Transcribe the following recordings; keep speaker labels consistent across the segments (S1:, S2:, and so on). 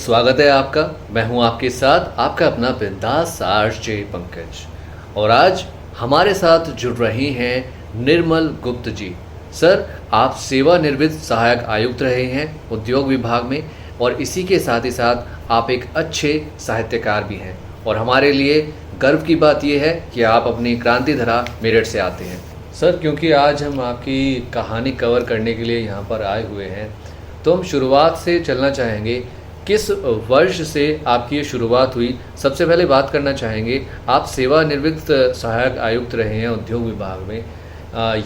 S1: स्वागत है आपका। मैं हूं आपके साथ आपका अपना बिंदास आरजे पंकज, और आज हमारे साथ जुड़ रही हैं निर्मल गुप्त जी। सर, आप सेवानिवृत्त सहायक आयुक्त रहे हैं उद्योग विभाग में, और इसी के साथ ही साथ आप एक अच्छे साहित्यकार भी हैं, और हमारे लिए गर्व की बात यह है कि आप अपनी क्रांति धरा मेरठ से आते हैं। सर, क्योंकि आज हम आपकी कहानी कवर करने के लिए यहाँ पर आए हुए हैं, तो हम शुरुआत से चलना चाहेंगे। किस वर्ष से आपकी ये शुरुआत हुई? सबसे पहले बात करना चाहेंगे, आप सेवानिवृत्त सहायक आयुक्त रहे हैं उद्योग विभाग में,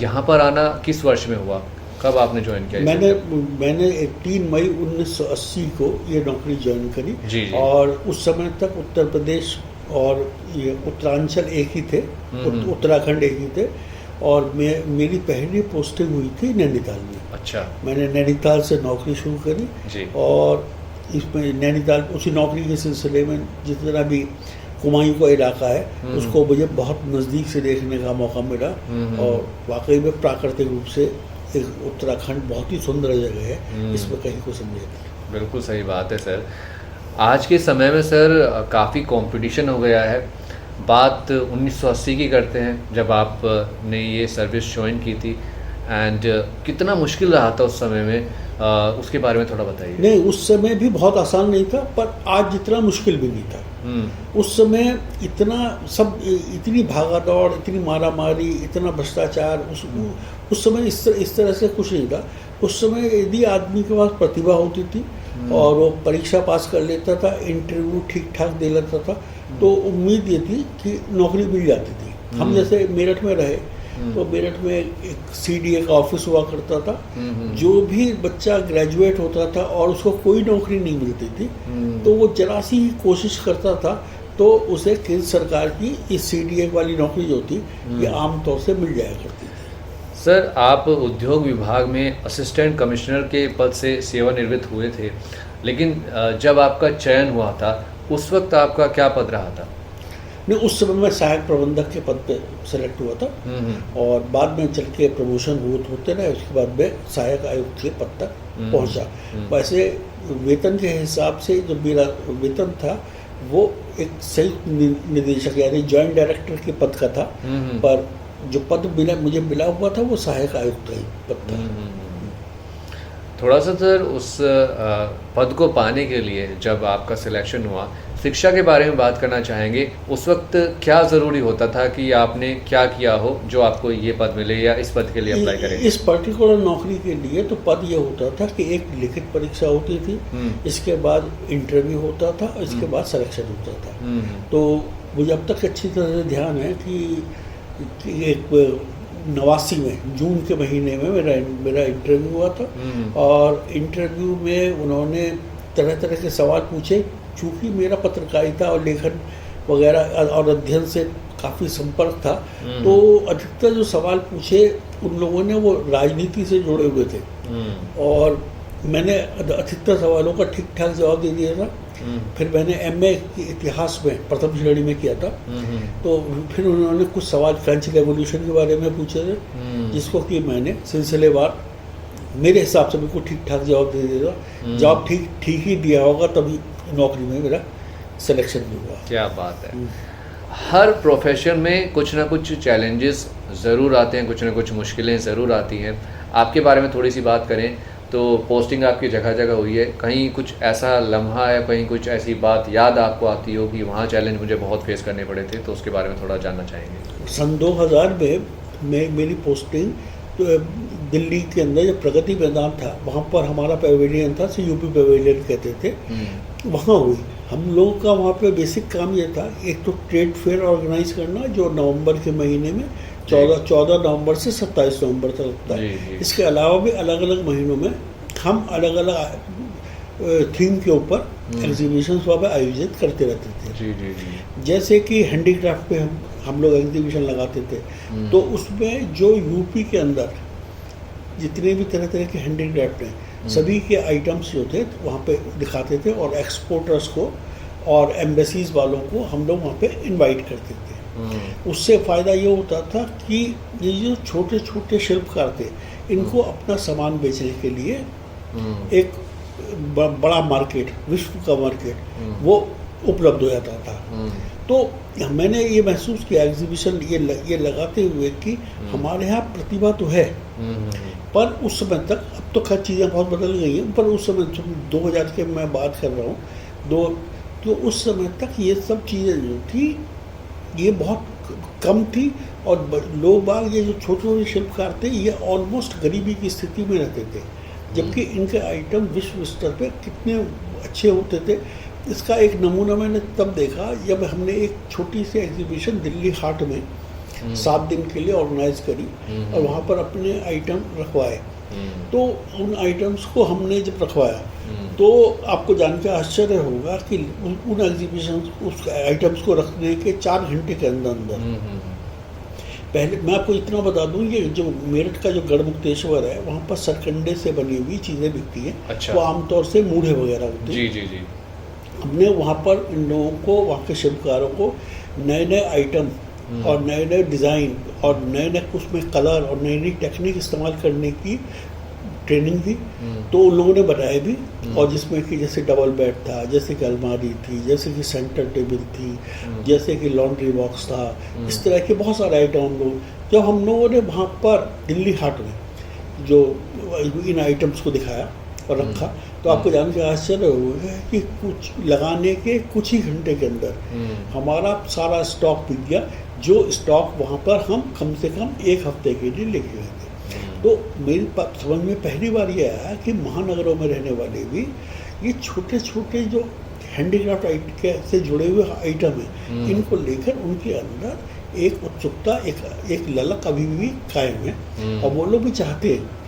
S1: यहाँ पर आना किस वर्ष में हुआ? कब आपने ज्वाइन किया?
S2: मैंने 3 मई 1980 को ये नौकरी ज्वाइन करी।
S1: जी।
S2: और उस समय तक उत्तर प्रदेश और ये उत्तरांचल एक ही थे, उत्तराखंड एक ही थे, और मेरी पहली पोस्टिंग हुई थी नैनीताल में।
S1: अच्छा।
S2: मैंने नैनीताल से नौकरी शुरू करी
S1: जी।
S2: और इसमें नैनीताल उसी नौकरी के सिलसिले में जितना भी कुमायूं का इलाका है उसको मुझे बहुत नज़दीक से देखने का मौका मिला। और वाकई में प्राकृतिक रूप से एक उत्तराखंड बहुत ही सुंदर जगह है, इसमें कहीं को समझे।
S1: बिल्कुल सही बात है सर। आज के समय में सर काफ़ी कंपटीशन हो गया है। बात 1980 की करते हैं जब आपने ये सर्विस ज्वाइन की थी, एंड कितना मुश्किल रहा था उस समय में, उसके बारे में थोड़ा बताइए।
S2: नहीं, उस समय भी बहुत आसान नहीं था, पर आज जितना मुश्किल भी नहीं था। उस समय इतनी भागा दौड़, इतनी मारा मारी, इतना भ्रष्टाचार, उस समय इस तरह से कुछ नहीं था। उस समय यदि आदमी के पास प्रतिभा होती थी और वो परीक्षा पास कर लेता था, इंटरव्यू ठीक ठाक दे लेता था, तो उम्मीद ये थी कि नौकरी मिल जाती थी। हम जैसे मेरठ में रहे तो मेरठ में एक CDA का ऑफिस हुआ करता था। जो भी बच्चा ग्रेजुएट होता था और उसको कोई नौकरी नहीं मिलती थी, तो वो जरा सी कोशिश करता था तो उसे केंद्र सरकार की इस CDA वाली नौकरी जो थी ये आमतौर से मिल जाया करती थी।
S1: सर, आप उद्योग विभाग में असिस्टेंट कमिश्नर के पद से सेवानिवृत्त हुए थे, लेकिन जब आपका चयन हुआ था उस वक्त आपका क्या पद रहा था?
S2: नहीं, उस समय मैं सहायक प्रबंधक के पद पे सेलेक्ट हुआ था, और बाद में चल के प्रमोशन होते रहे। उसके बाद मैं सहायक आयुक्त के पद तक पहुंचा। वैसे वेतन के हिसाब से जो मेरा वेतन था वो एक संयुक्त निदेशक यानी जॉइंट डायरेक्टर के पद का था, पर जो पद मुझे मिला हुआ था वो सहायक आयुक्त का पद था।
S1: थोड़ा सा सर उस पद को पाने के लिए जब आपका सिलेक्शन हुआ, शिक्षा के बारे में बात करना चाहेंगे। उस वक्त क्या ज़रूरी होता था कि आपने क्या किया हो जो आपको ये पद मिले या इस पद के लिए अप्लाई करें?
S2: इस पर्टिकुलर नौकरी के लिए तो पद ये होता था कि एक लिखित परीक्षा होती थी, इसके बाद इंटरव्यू होता था, इसके बाद सिलेक्शन होता था। तो मुझे अब तक अच्छी तरह से ध्यान है कि एक 89 में जून के महीने में मेरा इंटरव्यू हुआ था, और इंटरव्यू में उन्होंने तरह तरह के सवाल पूछे। चूँकि मेरा पत्रकारिता और लेखन वगैरह और अध्ययन से काफ़ी संपर्क था, तो अधिकतर जो सवाल पूछे उन लोगों ने वो राजनीति से जुड़े हुए थे, और मैंने अधिकतर सवालों का ठीक ठाक जवाब दे दिया था। फिर मैंने MA के इतिहास में प्रथम श्रेणी में किया था, तो फिर उन्होंने कुछ सवाल फ्रेंच रेवोल्यूशन के बारे में पूछे थे, जिसको कि मैंने सिलसिलेवार मेरे हिसाब से बिल्कुल ठीक ठाक जवाब दे दिया। जवाब ठीक ही दिया होगा तभी नौकरी में मेरा सिलेक्शन भी हुआ।
S1: क्या बात है। हर प्रोफेशन में कुछ ना कुछ चैलेंजेस ज़रूर आते हैं, कुछ ना कुछ मुश्किलें ज़रूर आती हैं। आपके बारे में थोड़ी सी बात करें तो पोस्टिंग आपकी जगह जगह हुई है, कहीं कुछ ऐसा लम्हा है, कहीं कुछ ऐसी बात याद आपको आती हो कि वहाँ चैलेंज मुझे बहुत फेस करने पड़े थे, तो उसके बारे में थोड़ा जानना चाहेंगे।
S2: सन 2000 में मेरी पोस्टिंग तो दिल्ली के अंदर जो प्रगति मैदान था वहाँ पर हमारा पेविलियन था, UP पेविलियन कहते थे, वहाँ हुई। हम लोगों का वहाँ पे बेसिक काम ये था, एक तो ट्रेड फेयर ऑर्गेनाइज करना जो नवंबर के महीने में 14 नवंबर से 27 नवंबर तक लगता है। इसके अलावा भी अलग अलग महीनों में हम अलग अलग थीम के ऊपर एग्जीबिशंस वहाँ पे आयोजित करते रहते थे। जैसे कि हैंडीक्राफ्ट पे हम लोग एग्जीबिशन लगाते थे, तो उसमें जो UP के अंदर जितने भी तरह तरह के हैंडीक्राफ्ट हैं सभी के आइटम्स जो थे वहाँ पे दिखाते थे, और एक्सपोर्टर्स को और एम्बेसीज वालों को हम लोग वहाँ पे इनवाइट करते थे। उससे फ़ायदा ये होता था कि ये जो छोटे छोटे शिल्पकार थे इनको अपना सामान बेचने के लिए एक बड़ा मार्केट, विश्व का मार्केट वो उपलब्ध हो जाता था। तो मैंने ये महसूस किया एग्जीबिशन ये लगाते हुए कि हमारे यहाँ प्रतिभा तो है, पर उस समय तक, अब तो खैर चीज़ें बहुत बदल गई हैं, पर उस समय 2000 के मैं बात कर रहा हूँ, तो उस समय तक ये सब चीज़ें जो थी ये बहुत कम थी, और लोग बाग ये जो छोटे छोटे शिल्पकार थे ये ऑलमोस्ट गरीबी की स्थिति में रहते थे, जबकि इनके आइटम विश्व स्तर पे कितने अच्छे होते थे। इसका एक नमूना मैंने तब देखा जब हमने एक छोटी सी एग्जीबिशन दिल्ली हाट में 7 दिन के लिए ऑर्गेनाइज करी और वहाँ पर अपने आइटम रखवाए। तो उन आइटम्स को हमने जब रखवाया तो आपको जानकर आश्चर्य होगा कि उन एग्जीबिशन उस आइटम्स को रखने के 4 घंटे के अंदर पहले मैं आपको इतना बता दूं, ये जो मेरठ का जो गढ़मुक्तेश्वर है वहाँ पर सरकंडे से बनी हुई चीज़ें बिकती हैं।
S1: अच्छा।
S2: वो आमतौर से मूढ़े वगैरह होते हैं।
S1: जी।
S2: हमने वहाँ पर इन लोगों को, वहाँ के शिल्पकारों को नए नए आइटम और नए नए डिज़ाइन और नए नए उसमें कलर और नई नई टेक्निक इस्तेमाल करने की ट्रेनिंग दी। तो उन लोगों ने बताया भी, और जिसमें कि जैसे डबल बेड था, जैसे कि अलमारी थी, जैसे कि सेंटर टेबल थी, जैसे कि लॉन्ड्री बॉक्स था, इस तरह के बहुत सारे आइटम हम लोग, जब हम लोगों ने वहाँ पर दिल्ली हाट में जो इन आइटम्स को दिखाया और रखा, तो आपको जान के आश्चर्य होगा कि कुछ लगाने के कुछ ही घंटे के अंदर हमारा सारा स्टॉक बिक गया, जो स्टॉक वहाँ पर हम कम से कम 1 हफ्ते के लिए लेके गए थे। तो मेरी समझ में पहली बार ये आया कि महानगरों में रहने वाले भी ये छोटे छोटे जो हैंडीक्राफ्ट से जुड़े हुए आइटम हैं, इनको लेकर उनके अंदर एक उत्सुकता, एक ललक अभी भी कायम है, और वो लोग भी चाहते हैं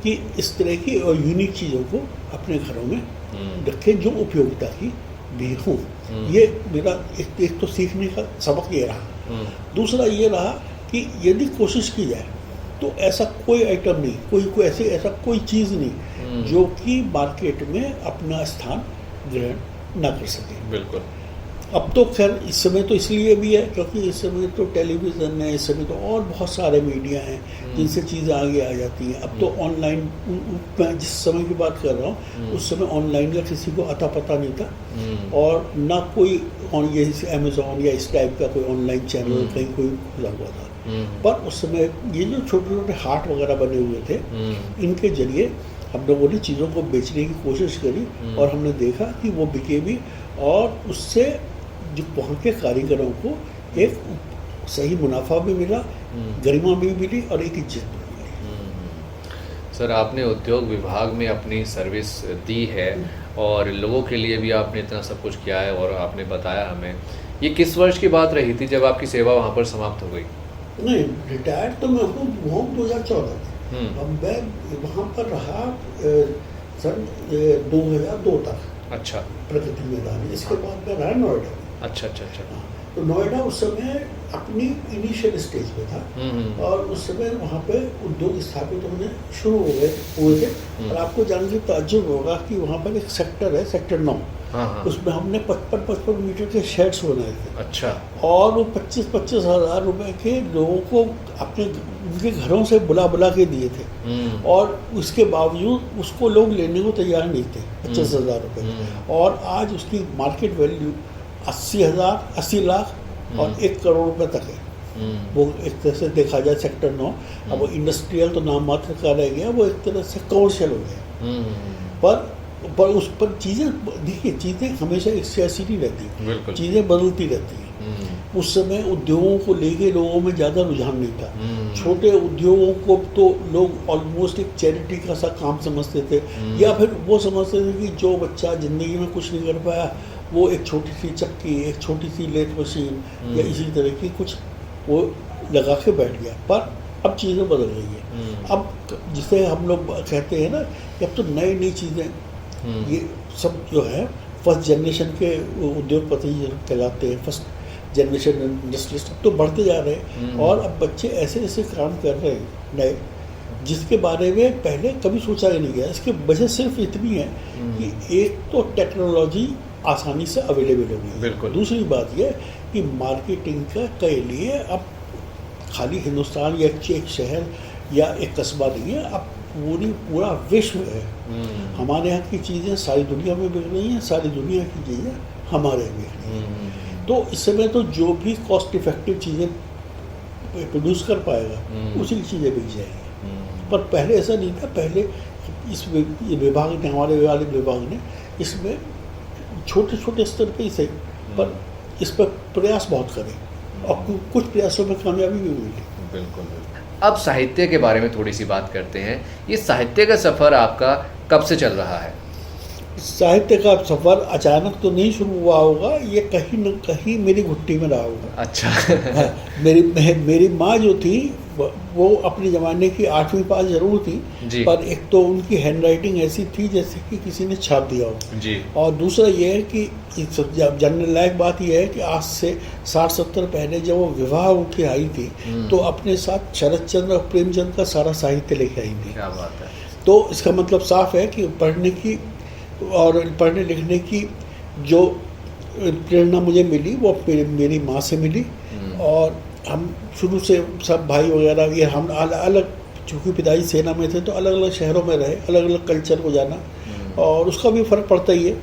S2: कि इस तरह की और यूनिक चीज़ों को अपने घरों में रखें जो उपयोगिता की भी हों। ये मेरा एक तो सीखने का सबक ये रहा। दूसरा ये रहा कि यदि कोशिश की जाए तो ऐसा कोई आइटम नहीं, कोई ऐसा कोई चीज़ नहीं जो कि मार्केट में अपना स्थान ग्रहण ना कर सके।
S1: बिल्कुल।
S2: अब तो खैर इस समय तो इसलिए भी है क्योंकि इस समय तो टेलीविज़न है, इस समय तो और बहुत सारे मीडिया हैं जिनसे चीज़ें आगे आ जाती हैं। अब तो ऑनलाइन, मैं जिस समय की बात कर रहा हूँ उस समय ऑनलाइन का किसी को अता पता नहीं था, और ना कोई ये अमेज़ॉन या इस टाइप का कोई ऑनलाइन चैनल कहीं कोई खुला हुआ था। पर उस समय ये जो छोटे छोटे हाट वगैरह बने हुए थे, इनके जरिए हम लोगों ने चीज़ों को बेचने की कोशिश करी, और हमने देखा कि वो बिके भी, और उससे जो वहाँ के कारीगरों को एक सही मुनाफा भी मिला, गरिमा भी मिली, और एक इज्जत भी मिली।
S1: सर, आपने उद्योग विभाग में अपनी सर्विस दी है और लोगों के लिए भी आपने इतना सब कुछ किया है, और आपने बताया हमें, ये किस वर्ष की बात रही थी जब आपकी सेवा वहाँ पर समाप्त हो गई?
S2: नहीं, रिटायर्ड तो मैं हूँ 2014 में। अब मैं वहाँ पर रहा सन 2002 तक।
S1: अच्छा।
S2: प्रगति मैदान, इसके बाद मैं रहा नोएडा।
S1: अच्छा।
S2: तो नोएडा उस समय अपनी इनिशियल स्टेज पे था, और उस समय वहाँ पे उद्योग स्थापित होने शुरू हुए थे। और आपको जान के ताज्जुब होगा कि वहाँ पर एक सेक्टर है, सेक्टर 9, उसमें हमने 55 मीटर के शेड्स बनाए थे।
S1: अच्छा।
S2: और वो 25 हज़ार रुपए के लोगों को अपने उनके घरों से बुला के दिए थे, और उसके बावजूद उसको लोग लेने को तैयार नहीं थे। 25,000 रुपये, और आज उसकी मार्केट वैल्यू 80 लाख और 1 करोड़ रुपए तक है। वो एक तरह से देखा जाए सेक्टर 9, अब वो इंडस्ट्रियल तो नाम मात्र का रह गया, वो एक तरह से कमर्शियल हो गया। पर उस पर चीज़ें, देखिए चीज़ें हमेशा एक सियासी नहीं रहती, चीज़ें बदलती रहती हैं। उस समय उद्योगों को लेके लोगों में ज़्यादा रुझान नहीं था। छोटे उद्योगों को तो लोग ऑलमोस्ट एक चैरिटी का सा काम समझते थे, या फिर वो समझते थे कि जो बच्चा ज़िंदगी में कुछ नहीं कर पाया वो एक छोटी सी चक्की, एक छोटी सी लेथ मशीन या इसी तरह की कुछ वो लगा के बैठ गया। पर अब चीज़ें बदल रही है। अब जिसे हम लोग कहते हैं ना कि अब तो नई नई चीज़ें, ये सब जो है फर्स्ट जनरेशन के उद्योगपति कहलाते हैं, फर्स्ट जनरेशन इंडस्ट्रियलिस्ट तो बढ़ते जा रहे हैं, और अब बच्चे ऐसे ऐसे काम कर रहे हैं नए, जिसके बारे में पहले कभी सोचा ही नहीं गया। इसकी वजह सिर्फ इतनी है कि एक तो टेक्नोलॉजी आसानी से अवेलेबल हो गई, दूसरी बात यह कि मार्केटिंग के लिए अब खाली हिंदुस्तान या एक शहर या एक कस्बा नहीं है, अब पूरा विश्व है। हमारे यहाँ की चीज़ें सारी दुनिया में बिक रही हैं, सारी दुनिया की चीज़ें हमारे यहाँ बिक रही हैं। तो इस समय तो जो भी कॉस्ट इफेक्टिव चीज़ें प्रोड्यूस कर पाएगा उसी की चीज़ें बिक जाएंगी। पर पहले ऐसा नहीं था। पहले इस विभाग ने, हमारे वाले विभाग ने इसमें छोटे छोटे स्तर पे ही सही, पर इस पर प्रयास बहुत करें और कुछ प्रयासों में कामयाबी भी मिली।
S1: बिल्कुल। अब साहित्य के बारे में थोड़ी सी बात करते हैं। ये साहित्य का सफ़र आपका कब से चल रहा है?
S2: साहित्य का सफ़र अचानक तो नहीं शुरू हुआ होगा, ये कहीं न कहीं मेरी घुट्टी में रहा होगा।
S1: अच्छा।
S2: हाँ, मेरी माँ जो थी वो अपने ज़माने की 8वीं पास जरूर थी, पर एक तो उनकी हैंडराइटिंग ऐसी थी जैसे कि किसी ने छाप दिया हो
S1: जी।
S2: और दूसरा ये है कि जानने लायक बात यह है कि आज से 60-70 पहले जब वो विवाह उनकी आई थी तो अपने साथ शरद चंद्र और प्रेमचंद का सारा साहित्य लेके आई थी।
S1: क्या बात है।
S2: तो इसका मतलब साफ है कि पढ़ने लिखने की जो प्रेरणा मुझे मिली वो मेरी माँ से मिली। और हम शुरू से सब भाई वगैरह ये हम अलग, चूँकि पिताजी सेना में थे तो अलग अलग शहरों में रहे, अलग अलग कल्चर को जाना और उसका भी फ़र्क पड़ता ही है।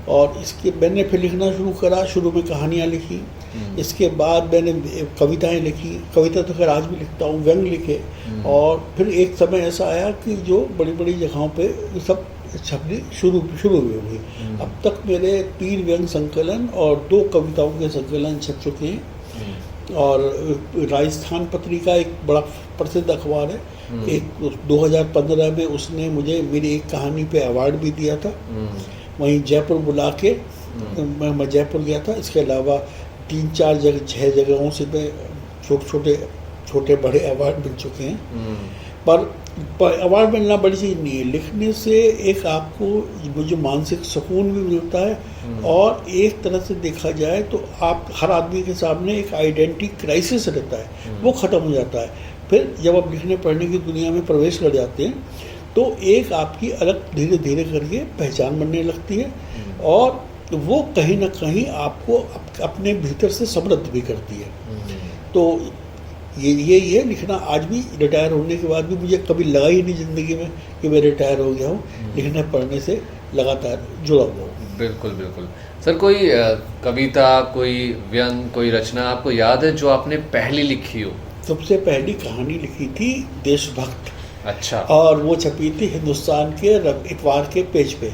S2: और इसके मैंने फिर लिखना शुरू करा। शुरू में कहानियाँ लिखी, इसके बाद मैंने कविताएं लिखी। कविता तो खैर आज भी लिखता हूँ, व्यंग लिखे। और फिर एक समय ऐसा आया कि जो बड़ी बड़ी जगहों पे सब छपनी शुरू भी हुई। अब तक मेरे 3 व्यंग संकलन और 2 कविताओं के संकलन छप चुके हैं। और राजस्थान पत्रिका एक बड़ा प्रसिद्ध अखबार है, एक 2015 में उसने मुझे मेरी एक कहानी पे अवार्ड भी दिया था। वहीं जयपुर बुला के मैं जयपुर गया था। इसके अलावा 3-4 जगह 6 जगहों से मैं छोटे बड़े अवार्ड मिल चुके हैं। पर अवार्ड मिलना बड़ी चीज़ नहीं है। लिखने से एक आपको जो मानसिक सुकून भी मिलता है और एक तरह से देखा जाए तो आप हर आदमी के सामने एक आइडेंटिटी क्राइसिस रहता है, वो ख़त्म हो जाता है। फिर जब आप लिखने पढ़ने की दुनिया में प्रवेश कर जाते हैं तो एक आपकी अलग धीरे धीरे करके पहचान बनने लगती है और वो कहीं ना कहीं आपको अपने भीतर से समृद्ध भी करती है। तो ये लिखना आज भी रिटायर होने के बाद भी मुझे कभी लगा ही नहीं ज़िंदगी में कि मैं रिटायर हो गया हूँ। लिखने पढ़ने से लगातार जुड़ा हुआ हूँ।
S1: बिल्कुल बिल्कुल। सर, कोई कविता, कोई व्यंग, कोई रचना आपको याद है जो आपने पहली लिखी हो?
S2: सबसे पहली कहानी लिखी थी देशभक्त।
S1: अच्छा।
S2: और वो छपी थी हिंदुस्तान के इतवार के पेज पे।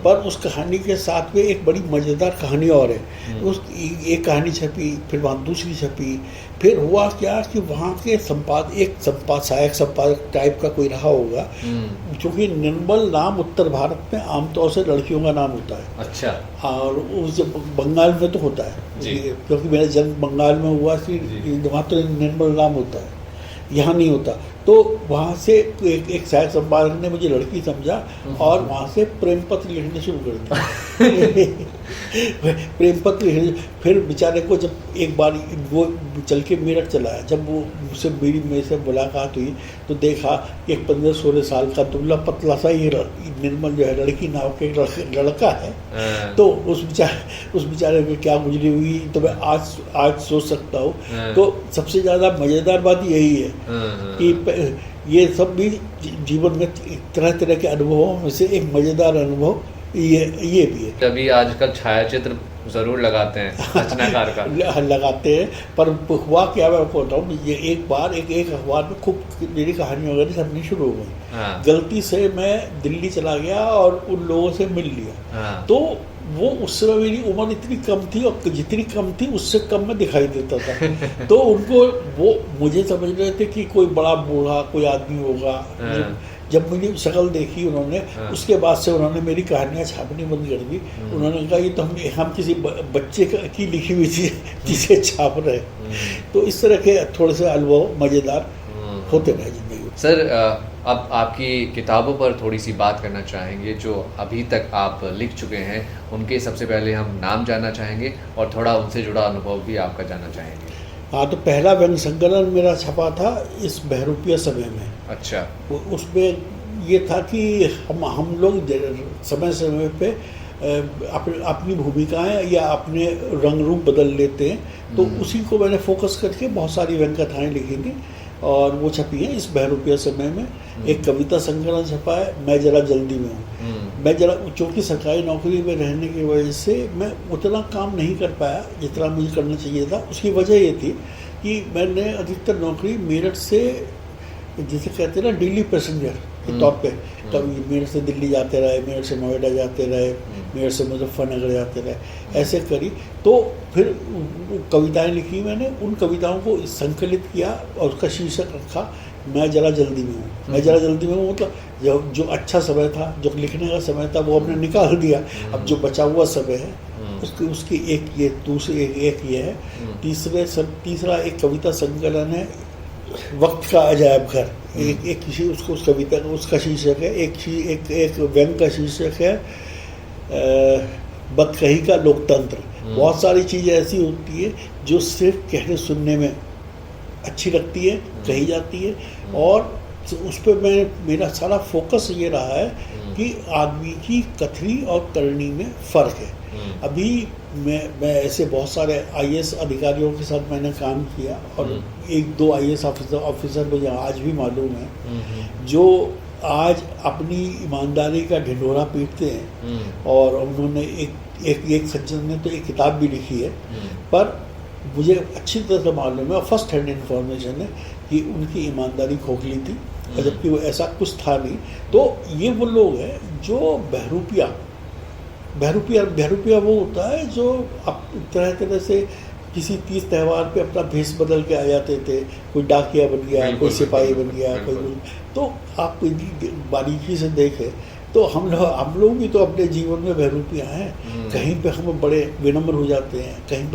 S2: पर उस कहानी के साथ में एक बड़ी मज़ेदार कहानी और है। उस एक कहानी छपी, फिर वहाँ दूसरी छपी। फिर हुआ क्या कि वहाँ के सहायक संपादक टाइप का कोई रहा होगा, क्योंकि निर्मल नाम उत्तर भारत में आमतौर से लड़कियों का नाम होता है।
S1: अच्छा।
S2: और उस बंगाल में तो होता है, क्योंकि मेरा जन्म बंगाल में हुआ कि वहाँ तो निर्मल नाम होता है, यहाँ नहीं होता। तो वहाँ से एक सहायक संपादक ने मुझे लड़की समझा और वहाँ से प्रेम पत्र लिखने शुरू कर दिया। प्रेम पत्र लिखने, फिर बेचारे को जब एक बार वो चल के मेरठ चला है, जब वो मुझसे मेरे से मुलाकात हुई तो देखा कि एक 15-16 साल का दुबला पतला सा ये निर्मल जो है लड़की नाव के लड़का है। तो उस बेचारे में क्या गुजरी हुई तो मैं आज सोच सकता हूँ। तो सबसे ज़्यादा मज़ेदार बात यही है कि ये सब भी जीवन में तरह तरह के अनुभवों में से एक मज़ेदार अनुभव ये भी है।
S1: अभी आजकल छायाचित्र ज़रूर लगाते हैं रचनाकार का।
S2: लगाते हैं, पर हुआ क्या मैं आपको बताऊँ, ये एक बार एक अखबार में खूब मेरी कहानी वगैरह छपनी शुरू हो गई।
S1: हाँ।
S2: गलती से मैं दिल्ली चला गया और उन लोगों से मिल लिया।
S1: हाँ।
S2: तो वो उस समय मेरी उम्र इतनी कम थी और जितनी कम थी उससे कम में दिखाई देता था। तो उनको वो मुझे समझ रहे थे कि कोई बड़ा बूढ़ा कोई आदमी होगा। जब मेरी शक्ल देखी उन्होंने, उसके बाद से उन्होंने मेरी कहानियाँ छापनी बंद कर दी। उन्होंने कहा ये तो हम किसी बच्चे की लिखी हुई चीज़ें छाप रहे। तो इस तरह के थोड़े से अनुभव मज़ेदार होते रहे जिंदगी में।
S1: सर, अब आपकी किताबों पर थोड़ी सी बात करना चाहेंगे जो अभी तक आप लिख चुके हैं, उनके सबसे पहले हम नाम जानना चाहेंगे और थोड़ा उनसे जुड़ा अनुभव भी आपका जानना चाहेंगे।
S2: हाँ, तो पहला व्यंग संकलन मेरा छपा था इस बहरूपिया समय में।
S1: अच्छा।
S2: उसमें ये था कि हम लोग समय समय पे अपनी भूमिकाएं या अपने रंग रूप बदल लेते हैं। तो उसी को मैंने फोकस करके बहुत सारी व्यंग कथाएँ लिखी थी। और वो छपी है इस बहरूपिया समय में। एक कविता संकलन छपा है, मैं जरा जल्दी में हूँ। मैं जरा, चूँकि सरकारी नौकरी में रहने की वजह से मैं उतना काम नहीं कर पाया जितना मुझे करना चाहिए था। उसकी वजह ये थी कि मैंने अधिकतर नौकरी मेरठ से, जिसे कहते हैं ना डेली पैसेंजर के तौर पे, कभी मेरठ से दिल्ली जाते रहे, मेरठ से नोएडा जाते रहे, मेरठ से मुजफ्फरनगर जाते रहे, ऐसे करी। तो फिर कविताएं लिखी मैंने, उन कविताओं को संकलित किया और उसका शीर्षक रखा मैं जरा जल्दी में हूँ। मैं जरा जल्दी में हूँ मतलब जो अच्छा समय था, जो लिखने का समय था, वो हमने निकाल दिया। अब जो बचा हुआ समय है उसकी एक ये दूसरी एक ये है। तीसरा एक कविता संकलन है वक्त का अजायब घर। एक किसी उसको उस कविता का उसका शीर्षक है, एक व्यंग का शीर्षक है बदकही का लोकतंत्र। बहुत सारी चीज़ें ऐसी होती है जो सिर्फ कहने सुनने में अच्छी लगती है, कही जाती है, और उस पर मेरा सारा फोकस ये रहा है कि आदमी की कथनी और करनी में फ़र्क है। अभी मैं ऐसे बहुत सारे आईएएस अधिकारियों के साथ मैंने काम किया और एक दो आईएएस ऑफिसर मुझे आज भी मालूम है जो आज अपनी ईमानदारी का ढिंढोरा पीटते हैं। और उन्होंने एक सज्जन ने तो एक किताब भी लिखी है, पर मुझे अच्छी तरह से मालूम है, फर्स्ट हैंड इन्फॉर्मेशन है कि उनकी ईमानदारी खोखली थी, और जबकि वो ऐसा कुछ था नहीं। तो ये वो लोग हैं जो बहरूपिया वो होता है जो अब तरह तरह से किसी तीज त्यौहार पे अपना भेष बदल के आ जाते थे। कोई डाकिया बन गया, कोई सिपाही बन गया, कोई। तो आप बारीकी से देखें तो हम लोग भी तो अपने जीवन में बहरूपिया हैं। कहीं पे हम बड़े विनम्र हो जाते हैं, कहीं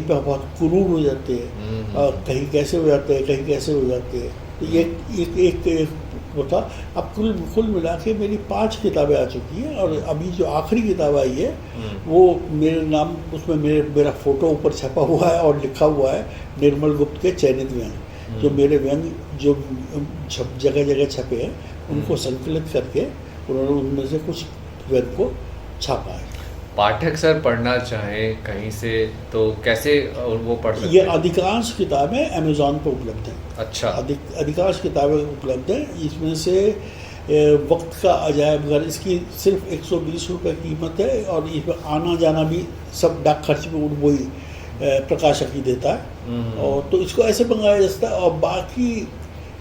S2: पे बहुत क्रूर हो जाते हैं, और कहीं कैसे हो जाते हैं, कहीं कैसे हो जाते हैं। तो ये एक वो था। अब कुल मिला के मेरी 5 किताबें आ चुकी हैं, और अभी जो आखिरी किताब आई है वो मेरे नाम, उसमें मेरा फ़ोटो ऊपर छपा हुआ है और लिखा हुआ है निर्मल गुप्त के चयनित व्यंग। जो मेरे व्यंग जो जगह जगह छपे हैं उनको संकलित करके उन्होंने उनमें से कुछ व्यंग को छापा है।
S1: पाठक सर पढ़ना चाहें कहीं से तो कैसे वो पढ़ सकते हैं?
S2: ये अधिकांश किताबें अमेज़ॉन पर उपलब्ध हैं।
S1: अच्छा।
S2: अधिकांश किताबें उपलब्ध हैं। इसमें से वक्त का अजायब घर, इसकी सिर्फ 120 रुपये कीमत है, और इसमें आना जाना भी सब डाक खर्च में वही प्रकाशक ही देता है। और तो इसको ऐसे मंगाया जाता है। और बाकी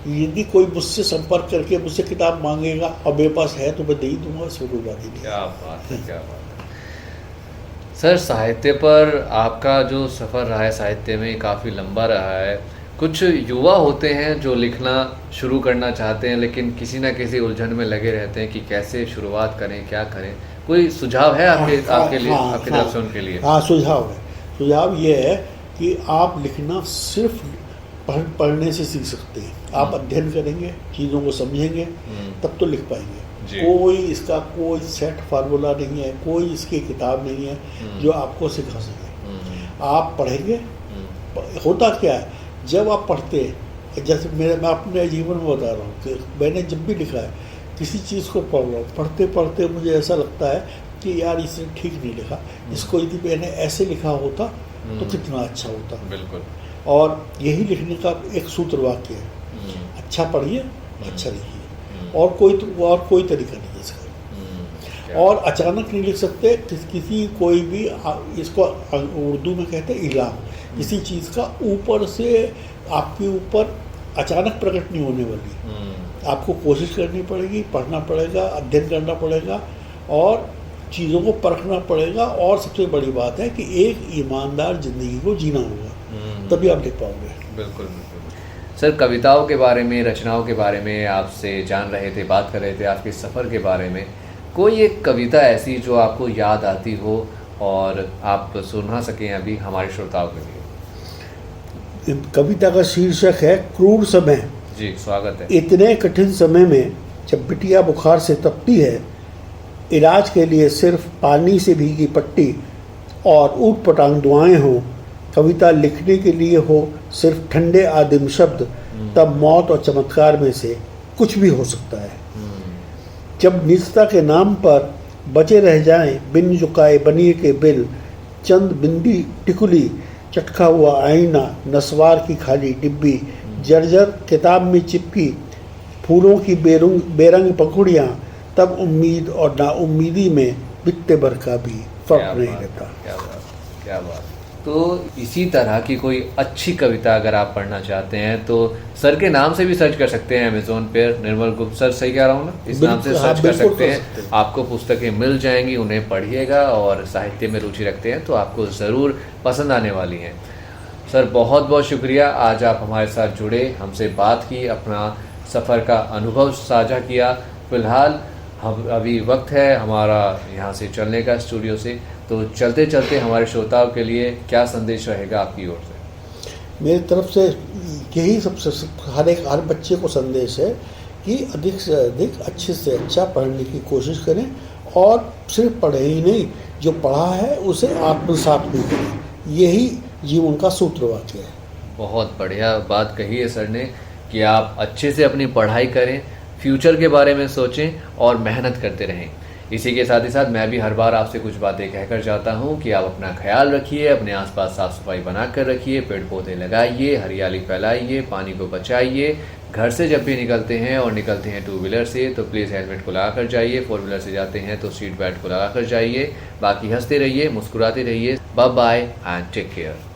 S2: यदि कोई मुझसे संपर्क करके मुझसे किताब मांगेगा और मेरे पास है तो मैं दे ही दूंगा, इसमें कोई बात ही नहीं।
S1: क्या बात है, क्या बात है। सर, साहित्य पर आपका जो सफ़र रहा है साहित्य में काफ़ी लंबा रहा है। कुछ युवा होते हैं जो लिखना शुरू करना चाहते हैं लेकिन किसी न किसी उलझन में लगे रहते हैं कि कैसे शुरुआत करें, क्या करें। कोई सुझाव है आपके लिए, आपकी तरफ से उनके लिए?
S2: हाँ, सुझाव है। सुझाव ये है कि आप लिखना सिर्फ पढ़ने से सीख सकते हैं। आप अध्ययन करेंगे, चीज़ों को समझेंगे, तब तो लिख पाएंगे। कोई सेट फार्मूला नहीं है, कोई इसकी किताब नहीं है जो आपको सिखा सके। आप पढ़ेंगे। होता क्या है जब आप पढ़ते हैं, जैसे मैं अपने जीवन में बता रहा हूँ कि मैंने जब भी लिखा है किसी चीज़ को पढ़ रहा हूँ, पढ़ते पढ़ते मुझे ऐसा लगता है कि यार इसने ठीक नहीं लिखा, इसको यदि मैंने ऐसे लिखा होता तो कितना अच्छा होता।
S1: बिल्कुल।
S2: और यही लिखने का एक सूत्र वाक्य है, अच्छा पढ़िए, अच्छा लिखिए, और कोई तरीका नहीं है इसका। और अचानक नहीं लिख सकते। किसी कोई भी, इसको उर्दू में कहते हैं इल्हाम, किसी चीज़ का ऊपर से आपके ऊपर अचानक प्रकट नहीं होने वाली। आपको कोशिश करनी पड़ेगी, पढ़ना पड़ेगा, अध्ययन करना पड़ेगा, और चीज़ों को परखना पड़ेगा। और सबसे बड़ी बात है कि एक ईमानदार ज़िंदगी को जीना होगा, तभी आप लिख पाओगे।
S1: बिल्कुल। सर, कविताओं के बारे में, रचनाओं के बारे में आपसे जान रहे थे, बात कर रहे थे आपके सफ़र के बारे में। कोई एक कविता ऐसी जो आपको याद आती हो और आप सुना सकें अभी हमारे श्रोताओं के लिए?
S2: कविता का शीर्षक है क्रूर समय।
S1: जी, स्वागत है।
S2: इतने कठिन समय में जब बिटिया बुखार से तपती है, इलाज के लिए सिर्फ पानी से भीगी पट्टी और ऊट पटांग दुआएं हों, कविता लिखने के लिए हो सिर्फ ठंडे आदिम शब्द, तब मौत और चमत्कार में से कुछ भी हो सकता है। जब निजता के नाम पर बचे रह जाएं बिन झुकाए बनिए के बिल, चंद बिंदी टिकुली, चटका हुआ आईना, नस्वार की खाली डिब्बी, जर्जर किताब में चिपकी फूलों की बेरंग पंखुड़ियाँ, तब उम्मीद और नाउम्मीदी में बित्ते भर का भी फर्क नहीं रहता।
S1: क्या बात, क्या बात। तो इसी तरह की कोई अच्छी कविता अगर आप पढ़ना चाहते हैं तो सर के नाम से भी सर्च कर सकते हैं अमेज़ोन पर, निर्मल गुप्त सर, सही कह रहा हूँ ना? इस नाम से सर्च कर सकते हैं, आपको पुस्तकें मिल जाएंगी, उन्हें पढ़िएगा। और साहित्य में रुचि रखते हैं तो आपको ज़रूर पसंद आने वाली हैं। सर बहुत बहुत शुक्रिया, आज आप हमारे साथ जुड़े, हमसे बात की, अपना सफ़र का अनुभव साझा किया। फ़िलहाल हम अभी वक्त है हमारा यहाँ से चलने का, स्टूडियो से, तो चलते चलते हमारे श्रोताओं के लिए क्या संदेश रहेगा आपकी ओर से?
S2: मेरी तरफ से यही सबसे हर बच्चे को संदेश है कि अधिक से अधिक अच्छे से अच्छा पढ़ने की कोशिश करें, और सिर्फ पढ़े ही नहीं, जो पढ़ा है उसे आत्मसात भी करें। यही जीवन का सूत्रवाक्य है।
S1: बहुत बढ़िया बात कही है सर ने कि आप अच्छे से अपनी पढ़ाई करें, फ्यूचर के बारे में सोचें और मेहनत करते रहें। इसी के साथ ही साथ मैं भी हर बार आपसे कुछ बातें कहकर जाता हूँ कि आप अपना ख्याल रखिए, अपने आसपास साफ सफाई बनाकर रखिए, पेड़ पौधे लगाइए, हरियाली फैलाइए, पानी को बचाइए। घर से जब भी निकलते हैं और निकलते हैं टू व्हीलर से तो प्लीज़ हेलमेट को लगा कर जाइए, फोर व्हीलर से जाते हैं तो सीट बेल्ट को लगा कर जाइए। बाकी हंसते रहिए, मुस्कुराते रहिए। Bye bye and take care.